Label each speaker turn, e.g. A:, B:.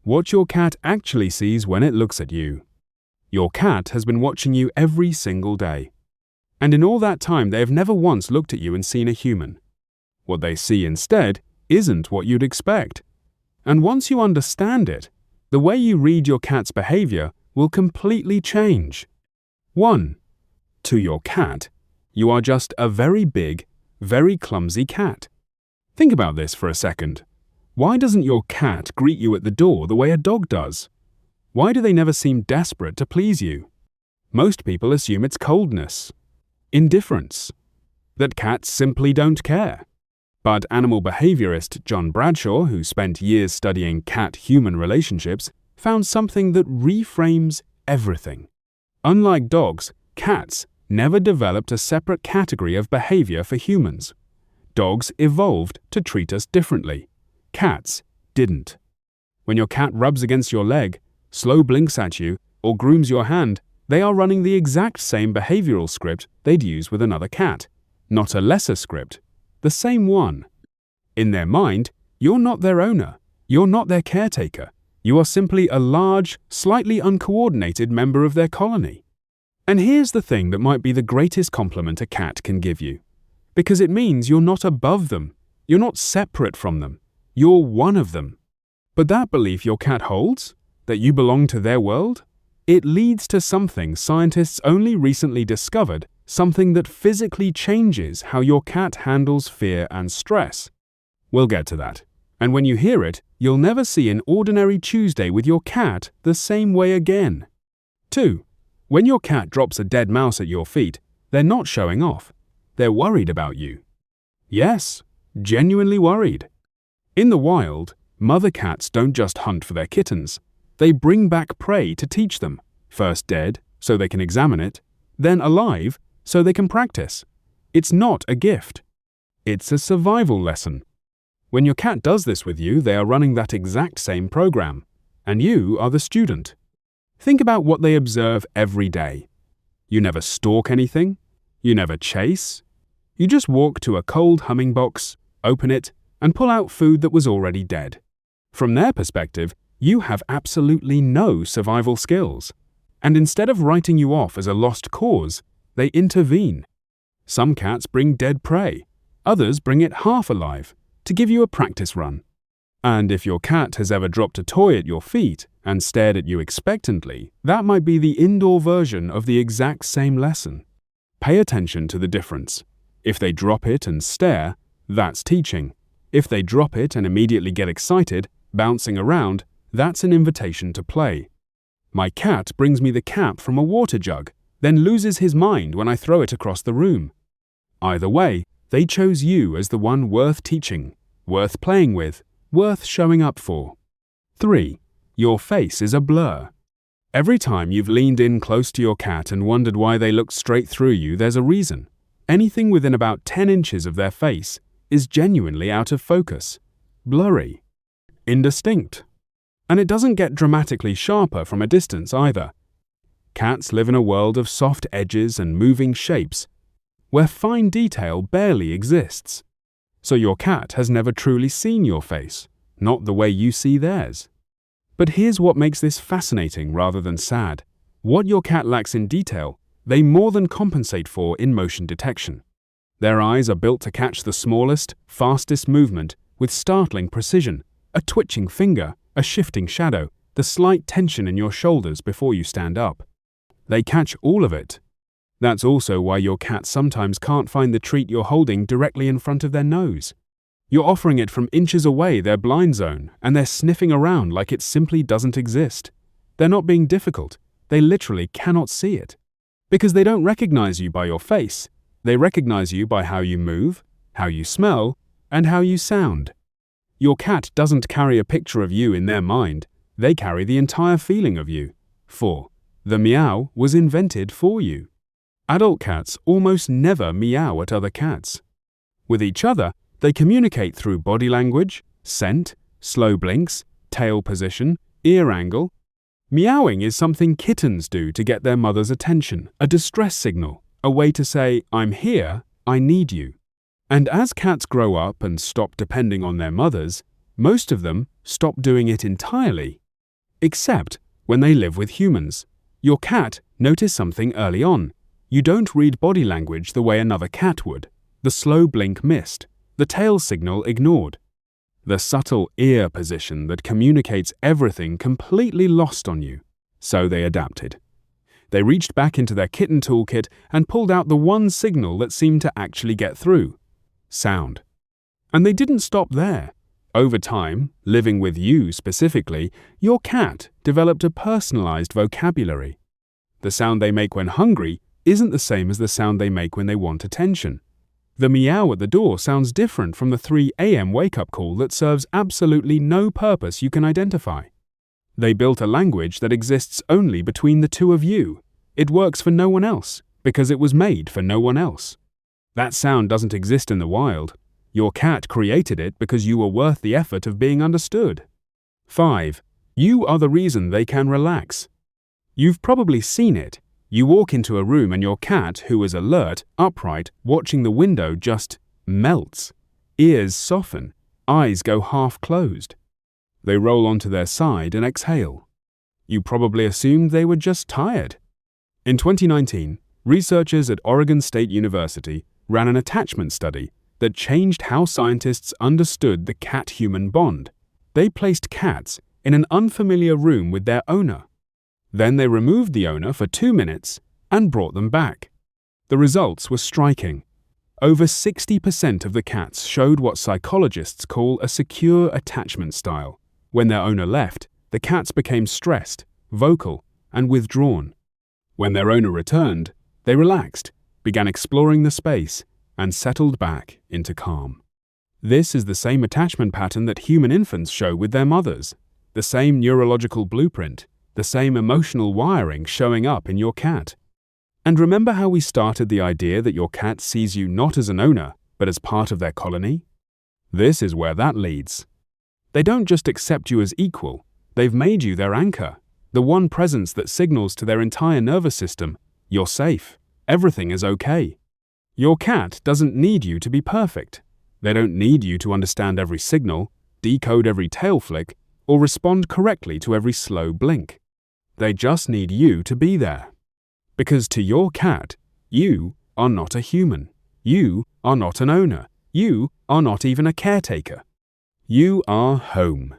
A: what your cat actually sees when it looks at you. Your cat has been watching you every single day. And in all that time, they have never once looked at you and seen a human. What they see instead isn't what you'd expect. And once you understand it, the way you read your cat's behavior will completely change. 1. To your cat, you are just a very big, very clumsy cat. Think about this for a second. Why doesn't your cat greet you at the door the way a dog does? Why do they never seem desperate to please you? Most people assume it's coldness, indifference, that cats simply don't care. But animal behaviorist John Bradshaw, who spent years studying cat-human relationships, found something that reframes everything. Unlike dogs, cats never developed a separate category of behavior for humans. Dogs evolved to treat us differently. Cats didn't. When your cat rubs against your leg, slow blinks at you, or grooms your hand, they are running the exact same behavioral script they'd use with another cat, not a lesser script, the same one. In their mind, you're not their owner, you're not their caretaker, you are simply a large, slightly uncoordinated member of their colony. And here's the thing that might be the greatest compliment a cat can give you. Because it means you're not above them, you're not separate from them, you're one of them. But that belief your cat holds, that you belong to their world, it leads to something scientists only recently discovered, something that physically changes how your cat handles fear and stress. We'll get to that. And when you hear it, you'll never see an ordinary Tuesday with your cat the same way again. 2. When your cat drops a dead mouse at your feet, they're not showing off. They're worried about you. Yes, genuinely worried. In the wild, mother cats don't just hunt for their kittens. They bring back prey to teach them, first dead, so they can examine it, then alive, so they can practice. It's not a gift. It's a survival lesson. When your cat does this with you, they are running that exact same program, and you are the student. Think about what they observe every day. You never stalk anything. You never chase. You just walk to a cold humming box, open it, and pull out food that was already dead. From their perspective, you have absolutely no survival skills. And instead of writing you off as a lost cause, they intervene. Some cats bring dead prey. Others bring it half alive to give you a practice run. And if your cat has ever dropped a toy at your feet and stared at you expectantly, that might be the indoor version of the exact same lesson. Pay attention to the difference. If they drop it and stare, that's teaching. If they drop it and immediately get excited, bouncing around, that's an invitation to play. My cat brings me the cap from a water jug, then loses his mind when I throw it across the room. Either way, they chose you as the one worth teaching, worth playing with, worth showing up for. 3. Your face is a blur. Every time you've leaned in close to your cat and wondered why they look straight through you, there's a reason. Anything within about 10 inches of their face is genuinely out of focus, blurry, indistinct. And it doesn't get dramatically sharper from a distance either. Cats live in a world of soft edges and moving shapes, where fine detail barely exists. So your cat has never truly seen your face, not the way you see theirs. But here's what makes this fascinating rather than sad. What your cat lacks in detail, they more than compensate for in motion detection. Their eyes are built to catch the smallest, fastest movement with startling precision, a twitching finger, a shifting shadow, the slight tension in your shoulders before you stand up. They catch all of it. That's also why your cat sometimes can't find the treat you're holding directly in front of their nose. You're offering it from inches away, their blind zone, and they're sniffing around like it simply doesn't exist. They're not being difficult. They literally cannot see it. Because they don't recognize you by your face. They recognize you by how you move, how you smell, and how you sound. Your cat doesn't carry a picture of you in their mind. They carry the entire feeling of you. 4. The meow was invented for you. Adult cats almost never meow at other cats. With each other, they communicate through body language, scent, slow blinks, tail position, ear angle. Meowing is something kittens do to get their mother's attention, a distress signal, a way to say, "I'm here, I need you." And as cats grow up and stop depending on their mothers, most of them stop doing it entirely. Except when they live with humans. Your cat noticed something early on. You don't read body language the way another cat would. The slow blink missed, the tail signal ignored. The subtle ear position that communicates everything completely lost on you. So they adapted. They reached back into their kitten toolkit and pulled out the one signal that seemed to actually get through: sound. And they didn't stop there. Over time, living with you specifically, your cat developed a personalized vocabulary. The sound they make when hungry isn't the same as the sound they make when they want attention. The meow at the door sounds different from the 3 a.m. wake-up call that serves absolutely no purpose you can identify. They built a language that exists only between the two of you. It works for no one else, because it was made for no one else. That sound doesn't exist in the wild. Your cat created it because you were worth the effort of being understood. 5. You are the reason they can relax. You've probably seen it. You walk into a room and your cat, who is alert, upright, watching the window, just melts. Ears soften, eyes go half closed. They roll onto their side and exhale. You probably assumed they were just tired. In 2019, researchers at Oregon State University ran an attachment study that changed how scientists understood the cat-human bond. They placed cats in an unfamiliar room with their owner. Then they removed the owner for 2 minutes and brought them back. The results were striking. Over 60% of the cats showed what psychologists call a secure attachment style. When their owner left, the cats became stressed, vocal, and withdrawn. When their owner returned, they relaxed, began exploring the space, and settled back into calm. This is the same attachment pattern that human infants show with their mothers, the same neurological blueprint, the same emotional wiring showing up in your cat. And remember how we started the idea that your cat sees you not as an owner, but as part of their colony? This is where that leads. They don't just accept you as equal, they've made you their anchor, the one presence that signals to their entire nervous system, you're safe, everything is okay. Your cat doesn't need you to be perfect. They don't need you to understand every signal, decode every tail flick, or respond correctly to every slow blink. They just need you to be there. Because to your cat, you are not a human. You are not an owner. You are not even a caretaker. You are home.